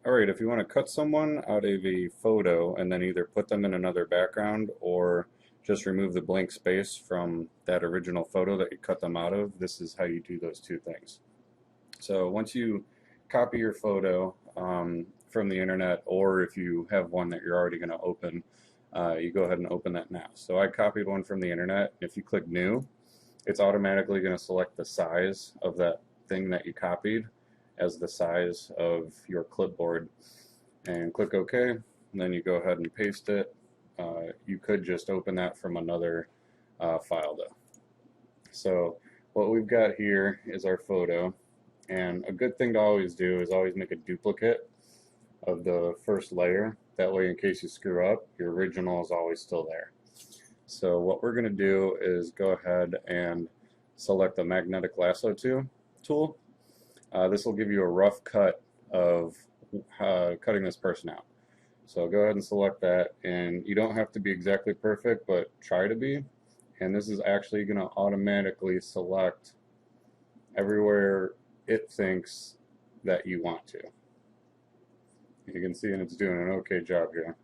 Alright, if you want to cut someone out of a photo and then either put them in another background or just remove the blank space from that original photo that you cut them out of, this is how you do those two things. So once you copy your photo from the internet, or if you have one that you're already going to open, you go ahead and open that now. So I copied one from the internet. If you click New, it's automatically going to select the size of that thing that you copied as the size of your clipboard, and click OK, and then you go ahead and paste it. You could just open that from another file though. So what we've got here is our photo, and a good thing to always do is always make a duplicate of the first layer. That way, in case you screw up, your original is always still there. So what we're going to do is go ahead and select the magnetic lasso tool. This will give you a rough cut of cutting this person out. So go ahead and select that, and you don't have to be exactly perfect, but try to be. And this is actually going to automatically select everywhere it thinks that you want to. You can see, and it's doing an okay job here.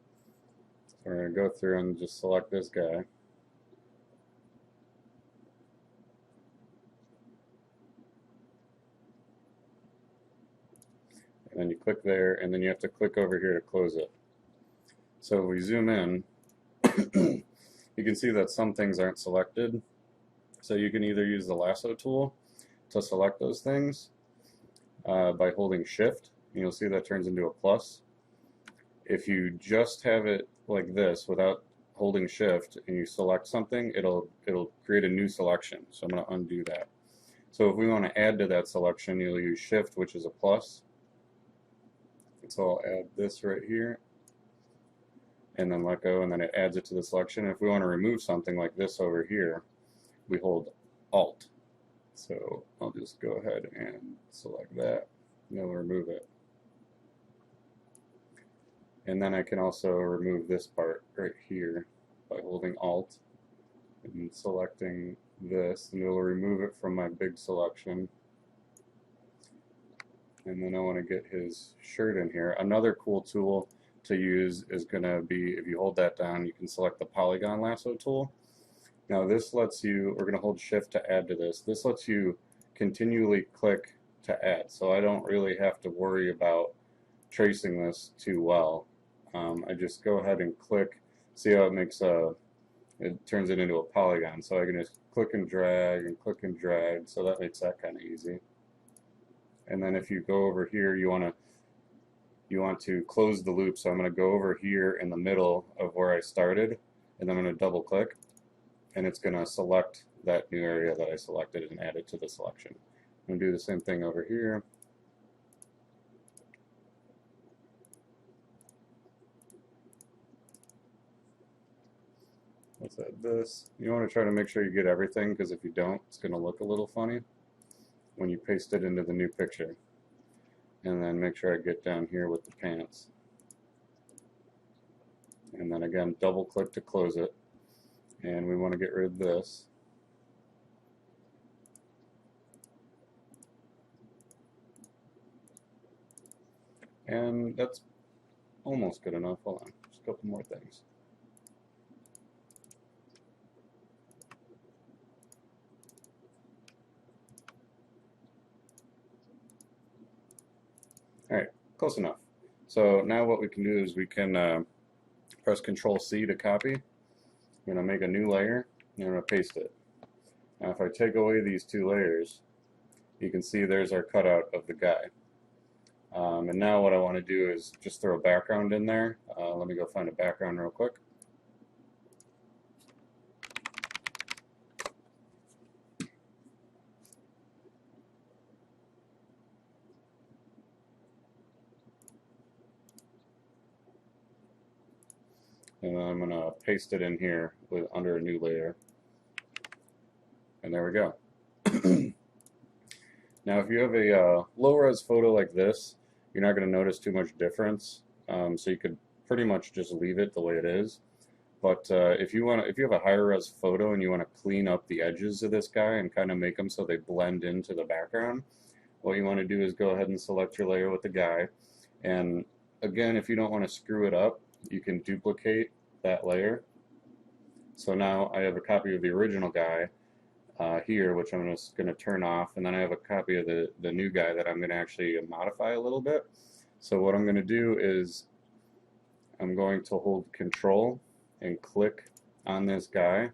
So we're going to go through and just select this guy. And then you click there, and then you have to click over here to close it. So if we zoom in, you can see that some things aren't selected. So you can either use the lasso tool to select those things by holding shift. You'll see that turns into a plus. If you just have it like this without holding shift and you select something, it'll create a new selection. So I'm going to undo that. So if we want to add to that selection, you'll use shift, which is a plus. So I'll add this right here, and then let go, and then it adds it to the selection. If we want to remove something like this over here, we hold Alt. So I'll just go ahead and select that, and it'll remove it. And then I can also remove this part right here by holding Alt and selecting this, and it'll remove it from my big selection. And then I want to get his shirt in here. Another cool tool to use is going to be, if you hold that down, you can select the polygon lasso tool. Now this lets you, we're going to hold shift to add to this. This lets you continually click to add. So I don't really have to worry about tracing this too well. I just go ahead and click, see how it makes it turns it into a polygon. So I can just click and drag and click and drag. So that makes that kind of easy. And then if you go over here, you want to close the loop. So I'm going to go over here in the middle of where I started, and then I'm going to double click, and it's going to select that new area that I selected and add it to the selection. I'm going to do the same thing over here. Let's add this. You want to try to make sure you get everything, because if you don't, it's going to look a little funny when you paste it into the new picture. And then make sure I get down here with the pants. And then again, double click to close it. And we want to get rid of this. And that's almost good enough. Hold on, just a couple more things. Alright, close enough. So now what we can do is we can press Control C to copy. I'm going to make a new layer, and I'm going to paste it. Now if I take away these two layers, you can see there's our cutout of the guy. And now what I want to do is just throw a background in there. Let me go find a background real quick. And I'm going to paste it in here under a new layer. And there we go. Now if you have a low-res photo like this, you're not going to notice too much difference. So you could pretty much just leave it the way it is. But if you have a higher res photo and you want to clean up the edges of this guy and kind of make them so they blend into the background, what you want to do is go ahead and select your layer with the guy, And again, if you don't want to screw it up, you can duplicate that layer. So now I have a copy of the original guy here, which I'm just going to turn off, and then I have a copy of the new guy that I'm going to actually modify a little bit. So what I'm going to do is I'm going to hold Control and click on this guy,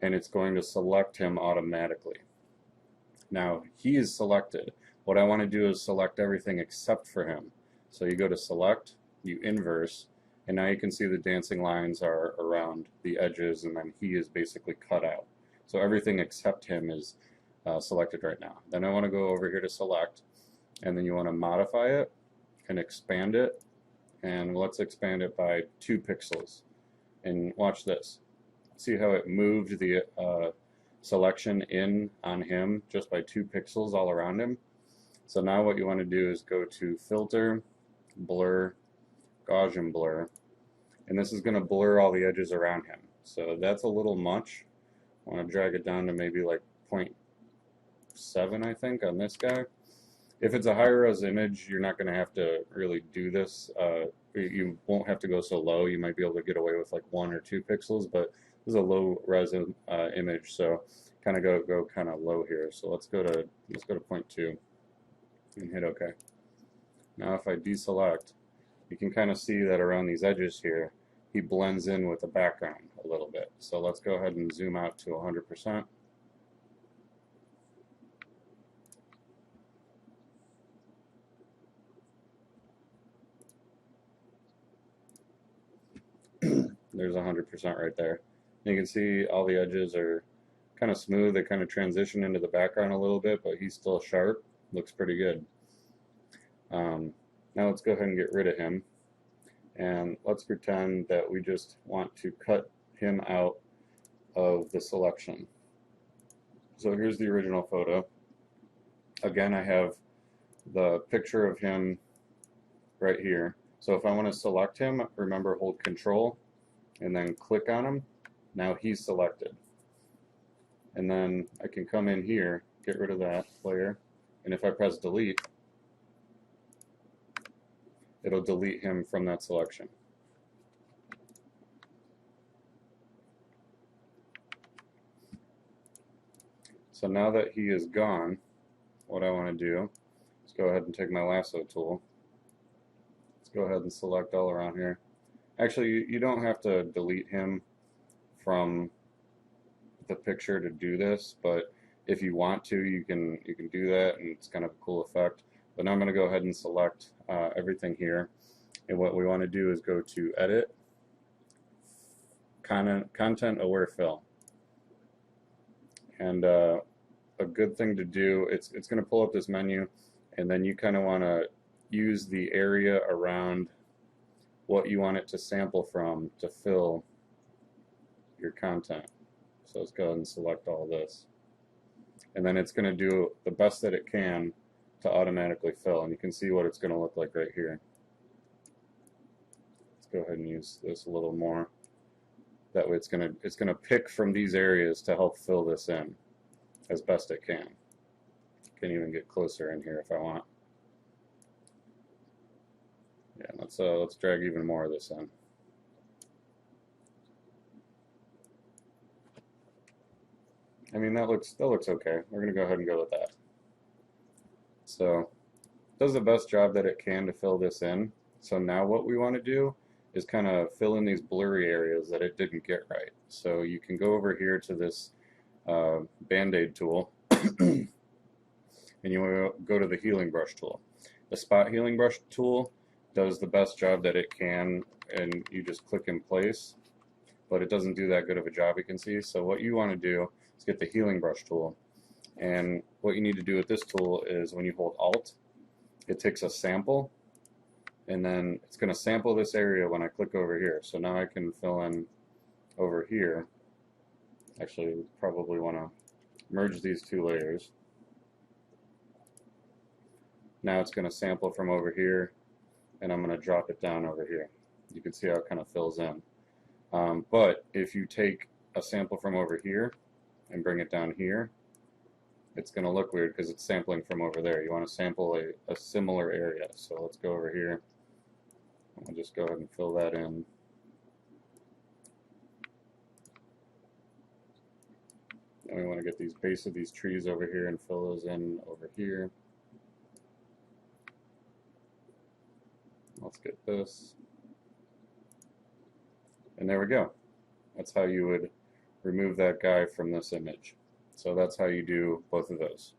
and it's going to select him automatically. Now he is selected. What I want to do is select everything except for him. So you go to Select, you inverse, and now you can see the dancing lines are around the edges, and then he is basically cut out. So everything except him is selected right now. Then I want to go over here to Select, and then you want to modify it and expand it, and let's expand it by 2 pixels. And watch this. See how it moved the selection in on him just by 2 pixels all around him? So now what you want to do is go to Filter, Blur, Gaussian Blur, and this is going to blur all the edges around him. So that's a little much. I want to drag it down to maybe like 0.7, I think, on this guy. If it's a higher res image, you're not going to have to really do this. You won't have to go so low. You might be able to get away with like 1 or 2 pixels, but this is a low res image, so kind of go kind of low here. So let's go to 0.2 and hit OK. Now if I deselect, you can kind of see that around these edges here, he blends in with the background a little bit. So let's go ahead and zoom out to 100%. There's 100% right there. You can see all the edges are kind of smooth. They kind of transition into the background a little bit, but he's still sharp. Looks pretty good. Now let's go ahead and get rid of him. And let's pretend that we just want to cut him out of the selection. So here's the original photo. Again, I have the picture of him right here. So if I want to select him, remember, hold Control and then click on him. Now he's selected. And then I can come in here, get rid of that layer, and if I press delete, it'll delete him from that selection. So now that he is gone, what I want to do is go ahead and take my lasso tool. Let's go ahead and select all around here. Actually, you don't have to delete him from the picture to do this, but if you want to, you can do that, and it's kind of a cool effect. But now I'm going to go ahead and select everything here, and what we want to do is go to Edit, Content Aware Fill, and a good thing to do, it's going to pull up this menu, and then you kind of want to use the area around what you want it to sample from to fill your content. So let's go ahead and select all this. And then it's going to do the best that it can to automatically fill. And you can see what it's going to look like right here. Let's go ahead and use this a little more. That way it's going to pick from these areas to help fill this in as best it can. Can even get closer in here if I want. Yeah, let's drag even more of this in. I mean, that looks okay. We're going to go ahead and go with that. So it does the best job that it can to fill this in. So now what we want to do is kind of fill in these blurry areas that it didn't get right. So you can go over here to this Band-Aid tool and you want to go to the healing brush tool. The spot healing brush tool does the best job that it can, and you just click in place, but it doesn't do that good of a job, you can see. So what you want to do is get the healing brush tool, and what you need to do with this tool is when you hold Alt, it takes a sample, and then it's going to sample this area when I click over here. So now I can fill in over here. Actually, probably want to merge these 2 layers. Now it's going to sample from over here, and I'm going to drop it down over here. You can see how it kind of fills in. But if you take a sample from over here and bring it down here, it's going to look weird because it's sampling from over there. You want to sample a similar area. So let's go over here. I'll just go ahead and fill that in. And we want to get these base of these trees over here and fill those in over here. Let's get this. And there we go. That's how you would remove that guy from this image. So that's how you do both of those.